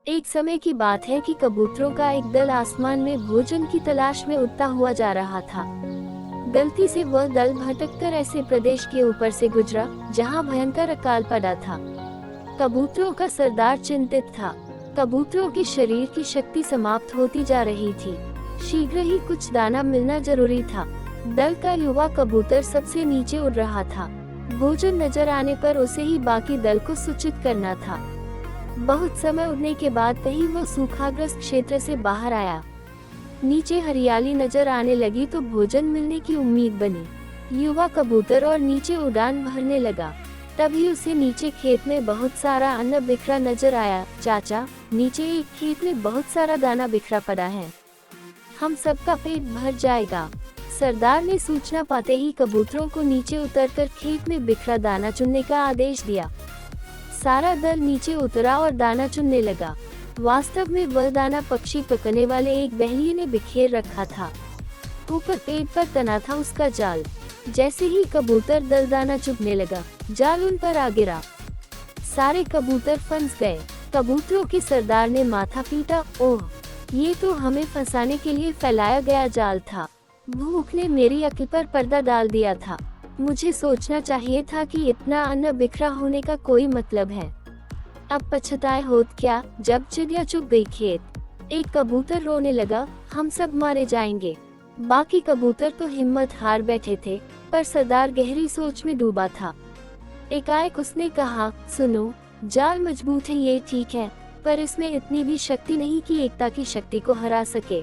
एक समय की बात है कि कबूतरों का एक दल आसमान में भोजन की तलाश में उड़ता हुआ जा रहा था। गलती से वह दल भटककर ऐसे प्रदेश के ऊपर से गुजरा जहां भयंकर अकाल पड़ा था। कबूतरों का सरदार चिंतित था। कबूतरों के शरीर की शक्ति समाप्त होती जा रही थी। शीघ्र ही कुछ दाना मिलना जरूरी था। दल का युवा कबूतर सबसे नीचे उड़ रहा था। भोजन नजर आने पर उसे ही बाकी दल को सूचित करना था। बहुत समय उड़ने के बाद कहीं वो सूखाग्रस्त क्षेत्र से बाहर आया। नीचे हरियाली नजर आने लगी तो भोजन मिलने की उम्मीद बनी। युवा कबूतर और नीचे उड़ान भरने लगा। तभी उसे नीचे खेत में बहुत सारा अन्न बिखरा नजर आया। चाचा, नीचे एक खेत में बहुत सारा दाना बिखरा पड़ा है, हम सबका पेट भर जाएगा। सरदार ने सूचना पाते ही कबूतरों को नीचे उतरकर खेत में बिखरा दाना चुनने का आदेश दिया। सारा दल नीचे उतरा और दाना चुनने लगा। वास्तव में वह दाना पक्षी पकड़ने वाले एक बहेलिये ने बिखेर रखा था। ऊपर पेड़ पर तना था उसका जाल। जैसे ही कबूतर दल दाना चुभने लगा, जाल उन पर आ गिरा। सारे कबूतर फंस गए। कबूतरों के सरदार ने माथा पीटा, ओह, ये तो हमें फंसाने के लिए फैलाया गया जाल था। भूख ने मेरी अक्ल पर पर्दा डाल दिया था। मुझे सोचना चाहिए था कि इतना अन्न बिखरा होने का कोई मतलब है। अब पछताए होत क्या जब चिड़िया चुग गई खेत। एक कबूतर रोने लगा, हम सब मारे जाएंगे। बाकी कबूतर तो हिम्मत हार बैठे थे, पर सरदार गहरी सोच में डूबा था। एकाएक उसने कहा, सुनो, जाल मजबूत है ये ठीक है, पर इसमें इतनी भी शक्ति नहीं कि एकता की शक्ति को हरा सके।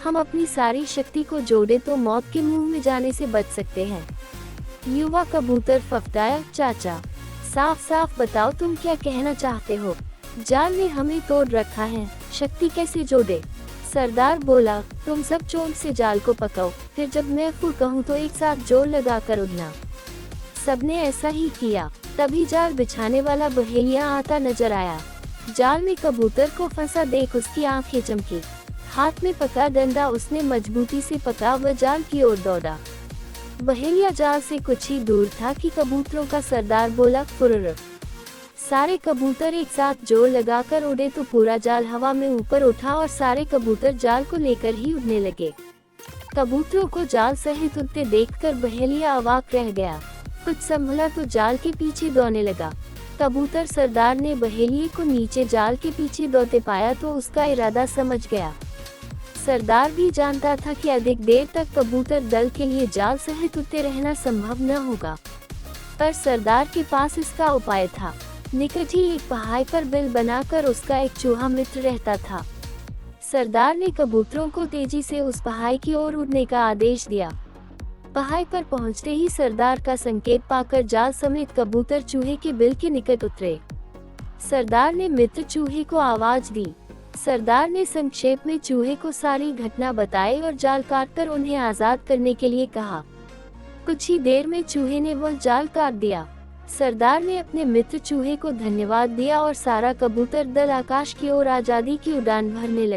हम अपनी सारी शक्ति को जोड़े तो मौत के मुंह में जाने से बच सकते हैं। युवा कबूतर फफड़ाया, चाचा, साफ साफ बताओ तुम क्या कहना चाहते हो। जाल ने हमें तोड़ रखा है, शक्ति कैसे जोड़े। सरदार बोला, तुम सब चोट से जाल को पकाओ, फिर जब मैं फू कहूँ तो एक साथ जोर लगा कर उड़ना। सबने ऐसा ही किया। तभी जाल बिछाने वाला बहेलिया आता नजर आया। जाल में कबूतर को फंसा देख उसकी आंखें चमकी। हाथ में पका डंडा उसने मजबूती से पका व जाल की ओर दौड़ा। बहेलिया जाल से कुछ ही दूर था कि कबूतरों का सरदार बोला, फुर्र। सारे कबूतर एक साथ जोर लगाकर उड़े तो पूरा जाल हवा में ऊपर उठा और सारे कबूतर जाल को लेकर ही उड़ने लगे। कबूतरों को जाल सहित उड़ते देखकर बहेलिया अवाक रह गया। कुछ संभला तो जाल के पीछे दौड़ने लगा। कबूतर सरदार ने बहेलिये को नीचे जाल के पीछे दौड़ते पाया तो उसका इरादा समझ गया। सरदार भी जानता था कि अधिक देर तक कबूतर दल के लिए जाल सहित उड़ते रहना संभव न होगा, पर सरदार के पास इसका उपाय था। निकट ही एक पहाड़ पर बिल बनाकर उसका एक चूहा मित्र रहता था। सरदार ने कबूतरों को तेजी से उस पहाड़ की ओर उड़ने का आदेश दिया। पहाड़ पर पहुंचते ही सरदार का संकेत पाकर जाल समेत कबूतर चूहे के बिल के निकट उतरे। सरदार ने मित्र चूहे को आवाज दी। सरदार ने संक्षेप में चूहे को सारी घटना बताई और जाल काटकर उन्हें आजाद करने के लिए कहा। कुछ ही देर में चूहे ने वह जाल काट दिया। सरदार ने अपने मित्र चूहे को धन्यवाद दिया और सारा कबूतर दल आकाश की ओर आजादी की उड़ान भरने लगा।